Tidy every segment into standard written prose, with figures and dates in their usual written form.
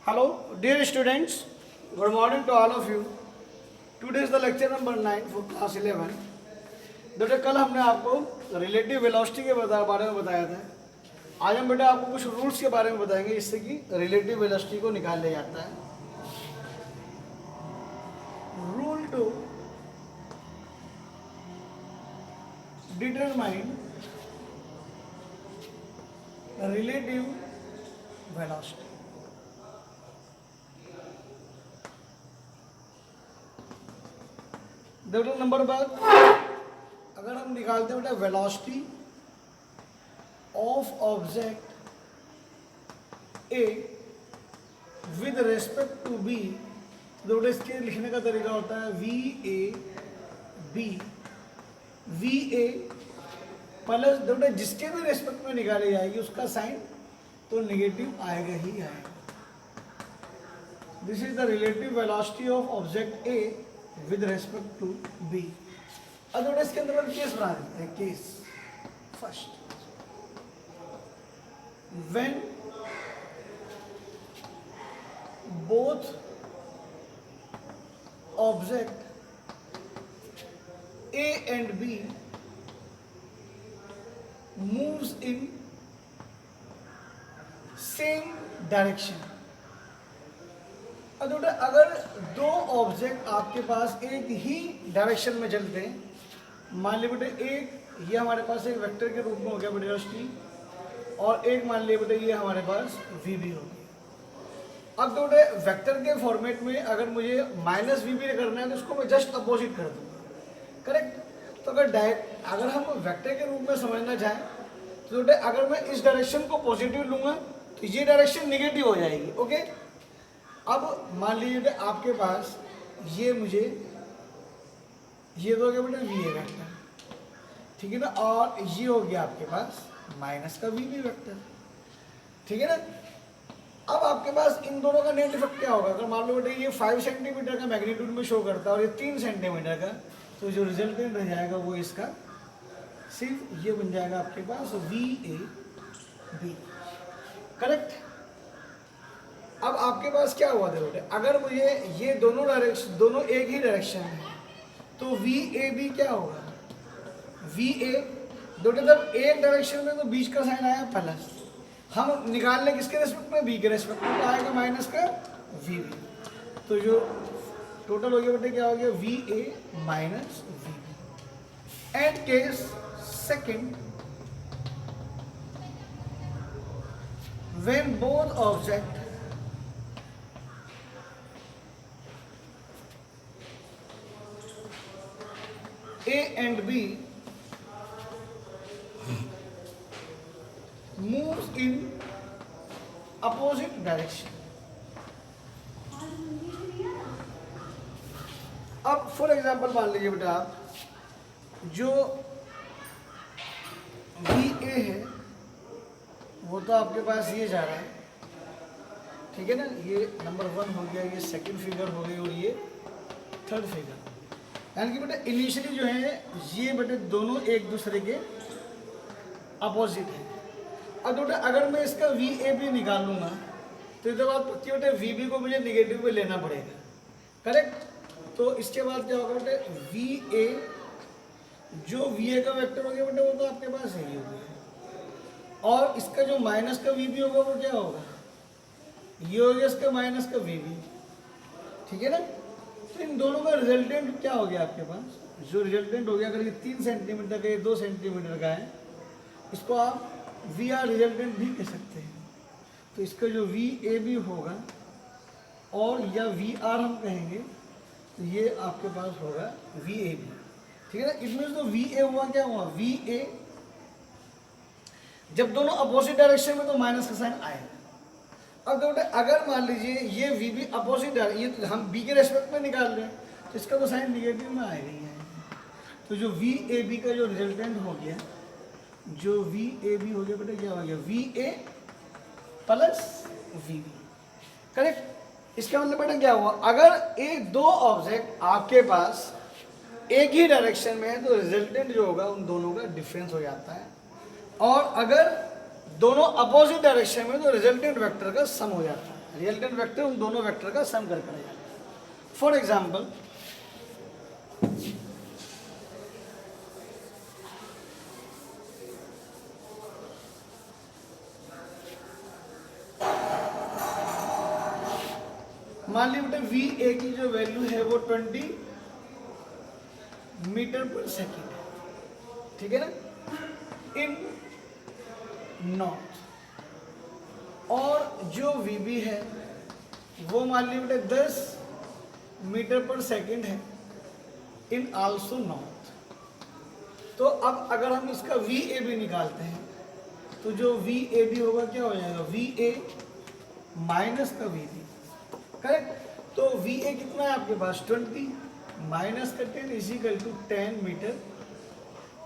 Hello, dear students. Good morning to all of you. Today is the lecture number 9 for class 11. बेटा कल हमने आपको relative velocity के बारे में बताया था. आज हम बेटा आपको कुछ रूल्स के बारे में बताएंगे जिससे कि रिलेटिव वेलोसिटी को निकाल लिया जाता है. Rule 2, determine relative velocity. देखो नंबर बात, अगर हम निकालते हैं बेटा velocity of object A with respect to B, तो बेटा इसके लिखने का तरीका होता है V A B. V A plus बेटा जिसके भी रेस्पेक्ट में निकाली जाएगी उसका साइन तो नेगेटिव आएगा ही आएगा. This is the relative velocity of object A with respect to B. अब इसके अंदर हम केस बना देते हैं. Case first, when both object A and B moves in same direction. अगर दो ऑब्जेक्ट आपके पास एक ही डायरेक्शन में चलते हैं, मान लीजिए बेटे एक ये हमारे पास एक वेक्टर के रूप में हो गया वेलोसिटी, और एक मान लीजिए बेटे ये हमारे पास वी बी हो गया. अब तो बेटे वेक्टर के फॉर्मेट में अगर मुझे माइनस वी बी करना है तो उसको मैं जस्ट अपोजिट कर दूंगा. करेक्ट. तो अगर हम वेक्टर के रूप में समझना चाहें तो बेटे अगर मैं इस डायरेक्शन को पॉजिटिव लूंगा तो ये डायरेक्शन निगेटिव हो जाएगी. ओके. अब मान लीजिए आपके पास ये मुझे ये तो हो गया बेटा वी ए वेक्टर, ठीक है ना, और ये हो गया आपके पास माइनस का वी बी वेक्टर, ठीक है ना. अब आपके पास इन दोनों का नेट इफेक्ट क्या होगा? अगर मान लो बेटा ये 5 सेंटीमीटर का मैग्नीट्यूड में शो करता है और ये 3 सेंटीमीटर का, तो जो रिजल्टेंट रह जाएगा वो इसका सिर्फ ये बन जाएगा आपके पास वी ए बी. करेक्ट. अब आपके पास क्या हुआ देखो, अगर मुझे ये दोनों एक ही डायरेक्शन है तो वी ए बी क्या होगा? वी ए दोनों जब एक डायरेक्शन में तो बीच का साइन आया प्लस, हम निकालने किसके रेस्पेक्ट में? बी के रेस्पेक्ट में, तो आएगा माइनस का वी बी. तो जो टोटल हो गया बेटे क्या हो गया? V A minus V B. And case second, when both object A and B moves in opposite direction. अब फॉर एग्जांपल मान लीजिए बेटा आप जो बी ए है वो तो आपके पास ये जा रहा है, ठीक है ना. ये नंबर 1 हो गया, ये सेकंड फिगर हो गई और ये थर्ड फिगर. यानी कि बेटा इनिशियली जो है ये बेटे दोनों एक दूसरे के अपोजिट है. अब बेटा अगर मैं इसका वी ए बी निकाल लूँगा तो इसके बाद बेटे वी बी को मुझे निगेटिव में लेना पड़ेगा. करेक्ट. तो इसके बाद क्या होगा बेटे? वी ए जो वी ए का वेक्टर हो गया बेटे वो तो आपके पास है ही हो गया, और इसका जो माइनस का वी बी होगा वो क्या होगा? ये हो गया इसका माइनस का वी बी, ठीक है ना. तो इन दोनों का रिजल्टेंट क्या हो गया आपके पास? जो रिजल्टेंट हो गया, अगर ये 3 सेंटीमीटर का, ये 2 सेंटीमीटर का है, इसको आप वी आर रिजल्टेंट भी कह सकते हैं. तो इसका जो वी ए बी होगा और या वी आर हम कहेंगे, तो ये आपके पास होगा वी ए बी, ठीक है ना. इसमें तो वी ए हुआ क्या हुआ? वी ए जब दोनों अपोजिट डायरेक्शन में तो माइनस का साइन आएगा. अब बेटा अगर मान लीजिए ये वी बी अपोजिट है, ये हम बी के रेस्पेक्ट में निकाल रहे हैं तो इसका तो साइन निगेटिव में आएगा ही आएगा. तो जो वी ए बी का जो रिजल्टेंट हो गया, जो वी ए बी हो गया बेटा क्या हो गया? V A plus V B. Correct. इसका मतलब बेटा क्या हुआ? अगर एक दो ऑब्जेक्ट आपके पास एक ही डायरेक्शन में है तो रिजल्टेंट जो होगा उन दोनों का डिफरेंस हो जाता है, और अगर दोनों अपोजिट डायरेक्शन में तो रिजल्टेंट वेक्टर का सम हो जाता है. रिजल्टेंट वेक्टर उन दोनों वेक्टर का सम करके आ जाएगा। फॉर एग्जाम्पल मान लीजिए बेटा वी ए की जो वैल्यू है वो 20 मीटर पर सेकेंड है, ठीक है ना, इन नॉर्थ। और जो वी बी है वो मान लीजिए बेटा 10 मीटर पर सेकेंड है इन आल्सो नॉर्थ। तो अब अगर हम इसका वी ए भी निकालते हैं तो जो वी ए बी होगा क्या हो जाएगा, वी ए माइनस का वी बी, करेक्ट। तो वी ए कितना है आपके पास 20 माइनस का 10 is equal to 10 metre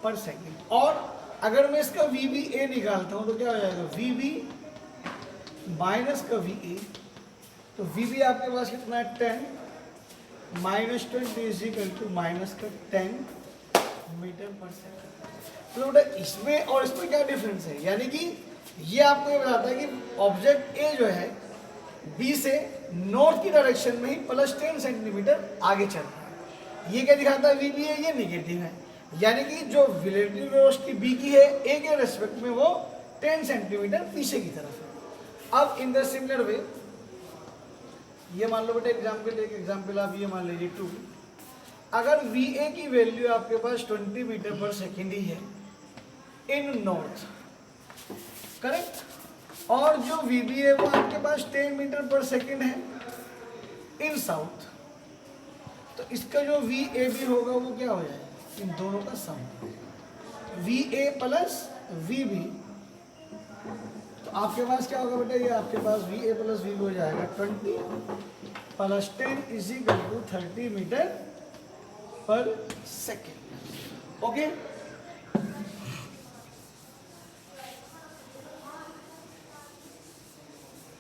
per second. और अगर मैं इसका वी बी ए निकालता हूं तो क्या हो जाएगा, वी बी माइनस का वी ए, तो वी बी आपके पास कितना है 10 माइनस 20 इजिकल टू माइनस का 10 मीटर पर सेकेंड। तो बेटा इसमें और इसमें क्या डिफरेंस है, यानी कि ये आपको ये बताता है कि ऑब्जेक्ट ए जो है बी से नॉर्थ की डायरेक्शन में ही प्लस 10 सेंटीमीटर आगे चल रहा है। ये क्या दिखाता है, वी बी है, ये निगेटिव है, यानी कि जो रिलेटिव वेलोसिटी बी की है ए के रेस्पेक्ट में वो 10 सेंटीमीटर पीछे की तरफ है। अब इन द सिमिलर वे ये मान लो बेटा एग्जाम्पल, एक एग्जाम्पल आप ये मान लीजिए 2, अगर वी ए की वैल्यू आपके पास 20 मीटर पर सेकेंड ही है इन नॉर्थ, करेक्ट, और जो वी बी है वो आपके पास 10 मीटर पर सेकेंड है इन साउथ, तो इसका जो वी ए बी होगा वो क्या हो जाएगा, इन दोनों का sum, V A plus V B. तो आपके पास क्या होगा बेटा, ये आपके पास V A plus V B हो जाएगा 20 plus 10 is equal to 30 metre per second. Okay,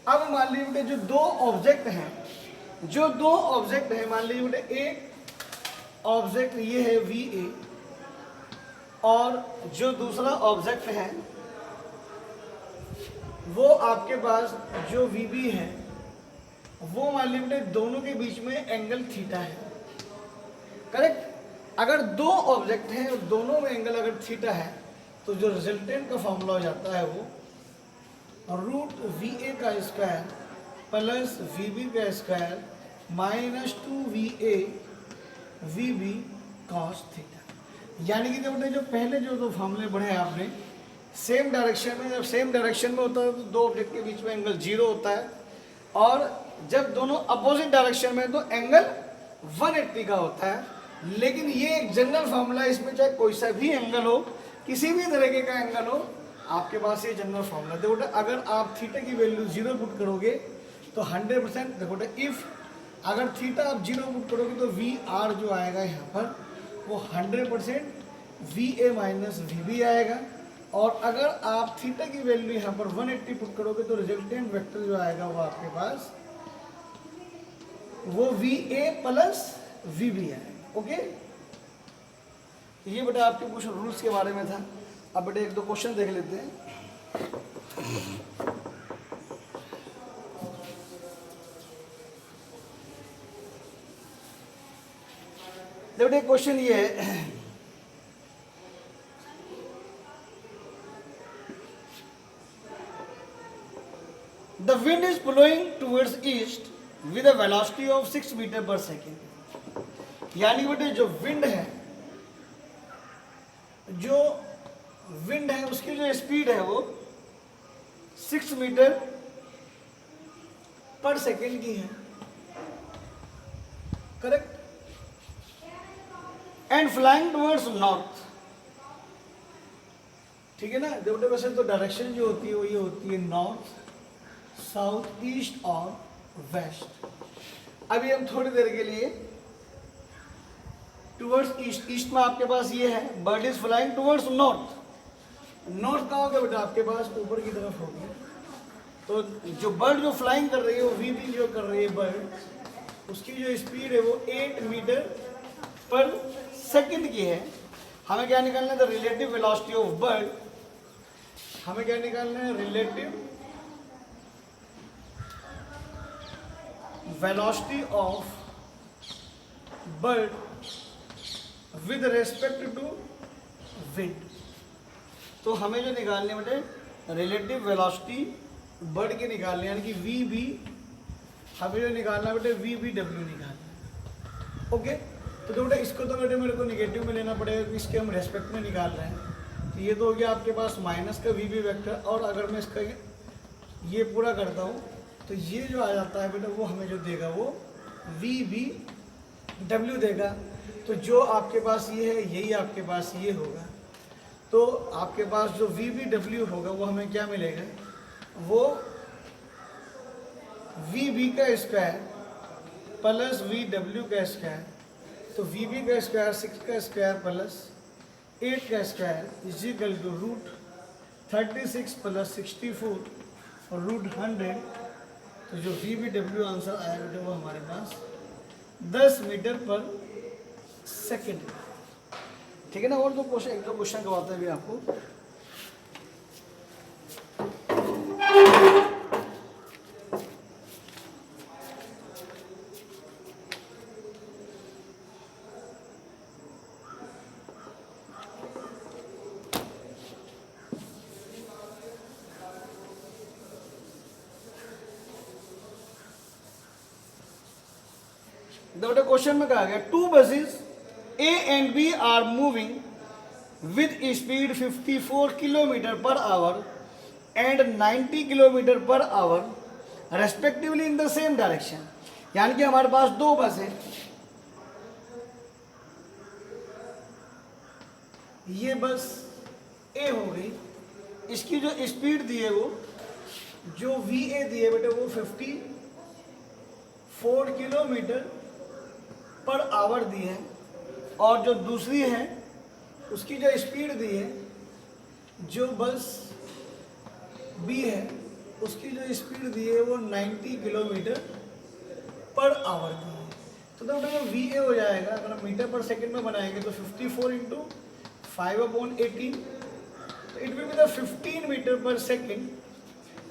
अब मान लीजिए बेटे जो दो ऑब्जेक्ट हैं, मान लीजिए बेटे एक ऑब्जेक्ट ये है वी ए और जो दूसरा ऑब्जेक्ट है वो आपके पास जो वी बी है वो मान लीजिए बेटे दोनों के बीच में एंगल थीटा है, करेक्ट। अगर दो ऑब्जेक्ट हैं और दोनों में एंगल अगर थीटा है तो जो रिजल्टेंट का फॉर्मूला हो जाता है वो रूट वी ए का स्क्वायर प्लस वी बी का square minus 2 V A V B cos theta. यानी कि जो पहले जो दो फॉर्मूले पढ़े आपने सेम डायरेक्शन में, जब सेम डायरेक्शन में होता है तो दो ऑब्जेक्ट के बीच में एंगल 0 होता है, और जब दोनों अपोजिट डायरेक्शन में तो एंगल 180 का होता है। लेकिन ये एक जनरल फॉर्मूला है, इसमें चाहे कोई सा भी एंगल हो, किसी भी तरीके का एंगल हो, आपके पास ये जनरल फॉर्मूला। देखो अगर आप थीटा की वैल्यू 0 पुट करोगे तो 100%, देखो इफ अगर थीटा आप 0 पुट करोगे तो वी आर जो आएगा यहाँ पर वो 100% V A minus V B आएगा, और अगर आप थीटा की वैल्यू यहाँ पर 180 पुट करोगे तो रिजल्टेंट वेक्टर जो आएगा वो आपके पास वो V A plus V B आएगा। ओके, ये बेटा आपके कुछ रूल्स के बारे में था। अब बेटे एक दो क्वेश्चन देख लेते हैं। देखो क्वेश्चन ये है, the wind is blowing towards east with a velocity of 6 metre per second. यानी बेटे जो विंड है उसकी जो स्पीड है वो 6 मीटर पर सेकेंड की है, correct, and flying towards north, ठीक है ना। देखो वैसे तो डायरेक्शन जो होती है वो ये होती है नॉर्थ, साउथ, ईस्ट और वेस्ट। अभी हम थोड़ी देर के लिए टुवर्ड्स ईस्ट, ईस्ट में आपके पास ये है bird is flying towards north. North कहाँ होगा बेटा, आपके पास ऊपर की तरफ होगी। तो जो बर्ड जो फ्लाइंग कर रही है वो वी बी जो कर रही है बर्ड, उसकी जो स्पीड है वो 8 मीटर पर सेकंड की है। हमें क्या निकालना है, the relative velocity of bird. हमें क्या निकालना है, relative velocity of bird with respect to wind. तो हमें जो निकालने बेटे रिलेटिव वेलोसिटी बर्ड के निकालने, यानी कि वी बी हमें जो निकालना बेटे वी बी डब्ल्यू निकालना। ओके, तो बेटे इसको तो बेटे मेरे को निगेटिव में लेना पड़ेगा क्योंकि इसके हम रेस्पेक्ट में निकाल रहे हैं। तो ये तो हो गया आपके पास माइनस का वी बी वैक्टर, और अगर मैं इसका ये पूरा करता हूँ तो ये जो आ जाता है बेटा वो हमें जो देगा वो वी बी डब्ल्यू देगा। तो जो आपके पास ये है यही आपके पास ये होगा। तो आपके पास जो वी बी डब्ल्यू होगा वो हमें क्या मिलेगा, वो वी बी का स्क्वायर प्लस वी डब्ल्यू का स्क्वायर। तो वी बी का स्क्वायर 6 का स्क्वायर प्लस 8 का square is equal to root 36 plus 64 और रूट 100। तो जो वी बी डब्ल्यू आंसर आया बेटा वो हमारे पास 10 मीटर पर सेकेंड। ठीक है ना। और दो क्वेश्चन, एक दो क्वेश्चन करवाते हैं अभी आपको। बेटा क्वेश्चन में कहा गया to buses A and B are moving with speed 54 kilometre per hour and 90 kilometre per hour respectively in the same direction. यानी कि हमारे पास दो बस है, ये बस A हो गई, इसकी जो स्पीड दी है वो जो VA दी है बेटे वो 54 किलोमीटर पर आवर दी है, और जो दूसरी है उसकी जो स्पीड दी है जो बस बी है उसकी जो स्पीड दी है वो 90 किलोमीटर पर आवर दी है। तो बेटा वी ए हो जाएगा, अगर हम मीटर पर सेकंड में बनाएंगे तो 54 इंटू 5/18, तो it will be the 15 metre per second.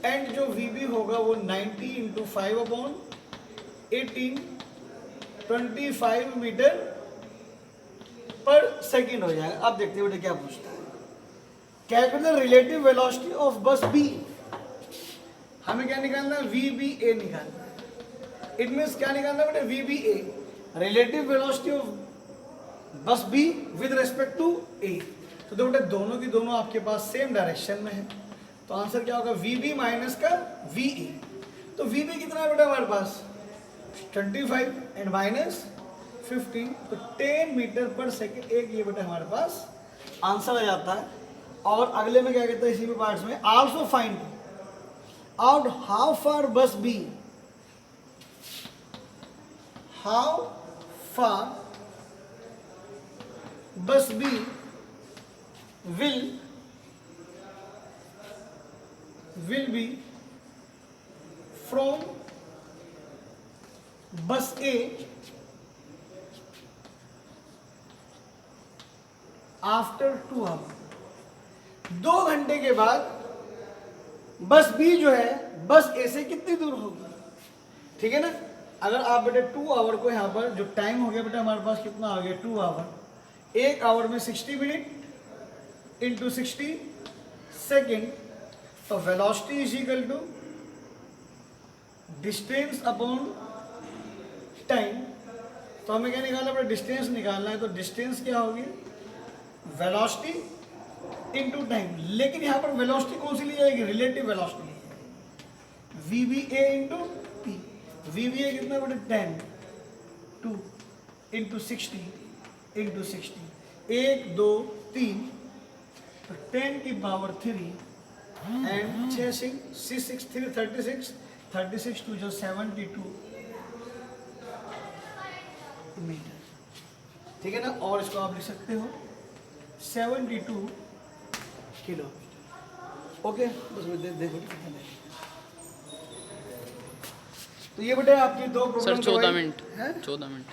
And जो वी बी होगा वो 90 इंटू 5/18 25 मीटर पर सेकंड हो जाएगा। अब देखते हैं बेटे क्या पूछता है। Calculate the relative velocity of bus B. हमें क्या निकालना है, वी बी ए निकालना है। इट मीन्स क्या निकालना है बेटे, V B A relative velocity of bus B with respect to A. तो बेटे दोनों की दोनों आपके पास सेम डायरेक्शन में है, तो आंसर क्या होगा, वी बी माइनस का वी ए। तो वी बी कितना है बेटा हमारे पास 25 एंड माइनस 15, तो 10 मीटर पर सेकेंड एक ये बेटा हमारे पास आंसर आ जाता है। और अगले में क्या कहते हैं इसी में पार्ट्स में, also find out how far बस बी, हाउ फार बस बी विल बी फ्रॉम बस ए आफ्टर 2 आवर। 2 घंटे के बाद बस बी जो है बस ए से कितनी दूर होगी। ठीक है ना। अगर आप बेटे 2 आवर को यहाँ पर जो टाइम हो गया बेटा हमारे पास कितना आ गया 2 आवर, 1 आवर में 60 मिनट इंटू 60 सेकेंड, तो velocity is equal to distance upon time. तो हमें क्या निकालना है, डिस्टेंस निकालना है। तो डिस्टेंस क्या होगी, वेलोसिटी इनटू टाइम। लेकिन यहाँ पर वेलोसिटी कौन सी ली जाएगी, रिलेटिव वेलोसिटी ली जाएगी, V B A into T. V B A कितना बेटे 10 2 इंटू 60 इंटू 60, 1 2 3, तो 10 की पावर 3 एंड 6 6 3 36 टू जो 72 मीटर। ठीक है ना। और इसको आप लिख सकते हो 72 किलोमीटर। ओके, बस देखो कितना है। तो ये बेटा आपकी 2 प्रॉब्लम। Sir 14 minute 14 minute.